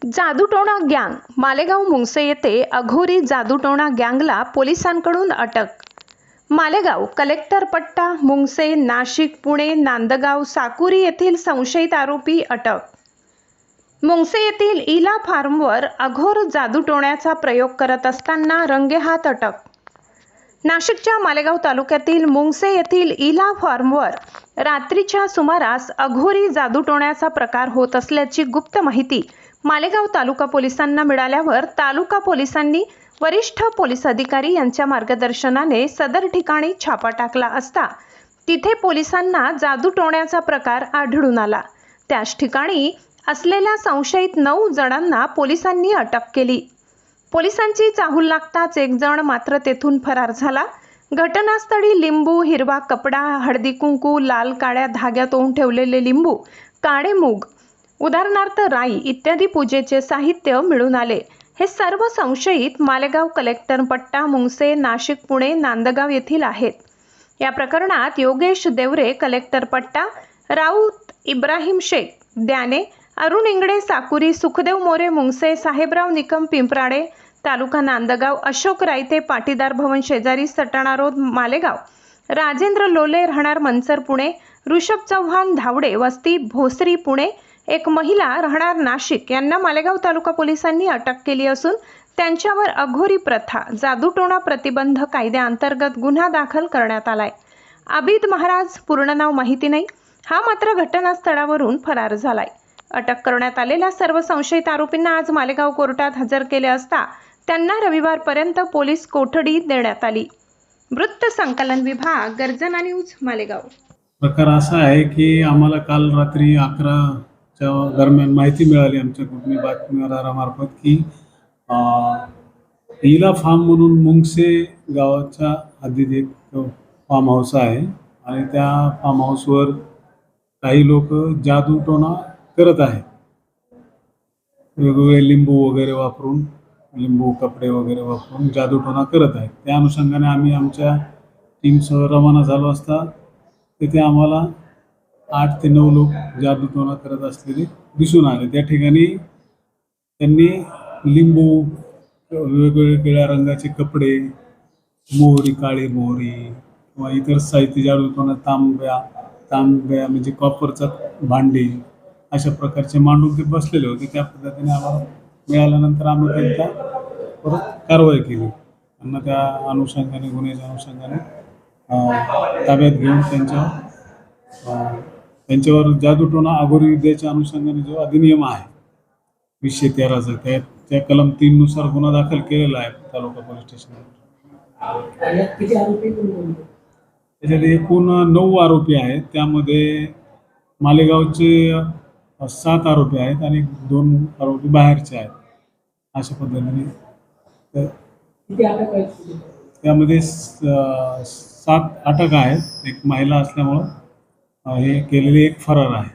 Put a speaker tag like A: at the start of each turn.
A: जादूटोणा गँग मालेगाव मुंगसे येथे अघोरी जादूटोणा गँगला पोलिसांकडून अटक। मालेगाव कलेक्टर पट्टा मुंगसे नाशिक पुणे नांदगाव साकुरी येथील संशयित आरोपी अटक। मुंगसे येथील इला फार्मवर अघोर जादूटोण्याचा प्रयोग करत असताना रंगेहात अटक। नाशिकच्या मालेगाव तालुक्यातील मुंगसे येथील इला फार्मवर रात्रीच्या सुमारास अघोरी जादूटोण्याचा प्रकार होत असल्याची गुप्त माहिती मालेगाव तालुका पोलिसांना मिळाल्यावर तालुका पोलिसांनी वरिष्ठ पोलीस अधिकारी यांच्या मार्गदर्शनाने सदर ठिकाणी छापा टाकला असता तिथे पोलिसांना जादूटोण्याचा प्रकार आढळून आला। त्याच ठिकाणी असलेल्या संशयित 9 जणांना पोलिसांनी अटक केली। पोलिसांची चाहूल लागताच एक जण मात्र तेथून फरार झाला। घटनास्थळी लिंबू, हिरवा कपडा, हळदी कुंकू, लाल काळ्या धाग्यात ओवून ठेवलेले लिंबू, काळे मूग उदाहरणार्थ राई इत्यादी पूजेचे साहित्य मिळून आले। हे सर्व संशयित मालेगाव कलेक्टर पट्टा मुंगसे नाशिक पुणे नांदगाव येथील आहेत। या प्रकरणात योगेश देवरे कलेक्टर पट्टा, राऊत इब्राहिम शेख द्याने, अरुण इंगडे साकुरी, सुखदेव मोरे मुंगसे, साहेबराव निकम पिंपराडे तालुका नांदगाव, अशोक रायते पाटीदार भवन शेजारी सटाणा रोड मालेगाव, राजेंद्र लोले राहणार मनसर पुणे, ऋषभ चव्हाण धावडे वस्ती भोसरी पुणे, एक महिला राहणार नाशिक यांना मालेगाव तालुका पोलिसांनी अटक केली असून त्यांच्यावर अघोरी प्रथा जादूटोणा प्रतिबंध कायद्याअंतर्गत गुन्हा दाखल करण्यात आलाय। आबिद महाराज पूर्ण नाव माहिती नाही, हा मात्र घटनास्थळावरून फरार झालाय। अटक करण्यात आलेल्या सर्व संशयित आरोपींना आज मालेगाव कोर्टात हजर केले असता त्यांना रविवारपर्यंत पोलीस कोठडी देण्यात आली। वृत्त संकलन विभाग, गर्जना न्यूज, मालेगाव।
B: प्रकार असा आहे की आम्हाला काल रात्री 11च्या दरम्यान माहिती मिळाली आमच्या कुटुंबी बातमीदारामार्फत की इला फार्म म्हणून मुंगसे गावाच्या हद्दीत एक फार्म हाऊस आहे आणि त्या फार्म हाऊसवर काही लोक जादूटोणा करत आहेत। वेगवेगळे लिंबू वगैरे वापरून, लिंबू कपडे वगैरे वापरून जादूटोणा करत आहेत। त्या अनुषंगाने आम्ही आमच्या टीमसह रवाना झालो असता तिथे आम्हाला 8 ते 9 लोक जादूटोणा करत असलेले दिसून आले। त्या ठिकाणी त्यांनी लिंबू, वेगवेगळ्या रंगाचे कपडे, मोहरी, काळी मोहरी किंवा इतर साहित्य जादूटोणा, तांब्या म्हणजे कॉपरचा भांडे अशा प्रकारचे मांडून ते बसलेले होते। त्या पद्धतीने आम्हाला मिळाल्यानंतर आम्ही त्यांच्या परत कारवाई केली। त्यांना त्या अनुषंगाने, गुन्ह्याच्या अनुषंगाने ताब्यात घेऊन त्यांच्यावर जादूटोणा अघोरी विद्येच्या अनुषंगाने जो अधिनियम आहे 213चा त्या कलम 3 नुसार गुन्हा दाखल केलेला आहे तालुका पोलीस स्टेशनवर। त्याच्यात एकूण 9 आरोपी आहेत। त्यामध्ये मालेगावचे 7 आरोपी आहेत आणि 2 आरोपी बाहेरचे आहेत। अशा पद्धतीने त्यामध्ये 7 अटक आहेत। एक महिला असल्यामुळं हे केलेले एक फरार आहे।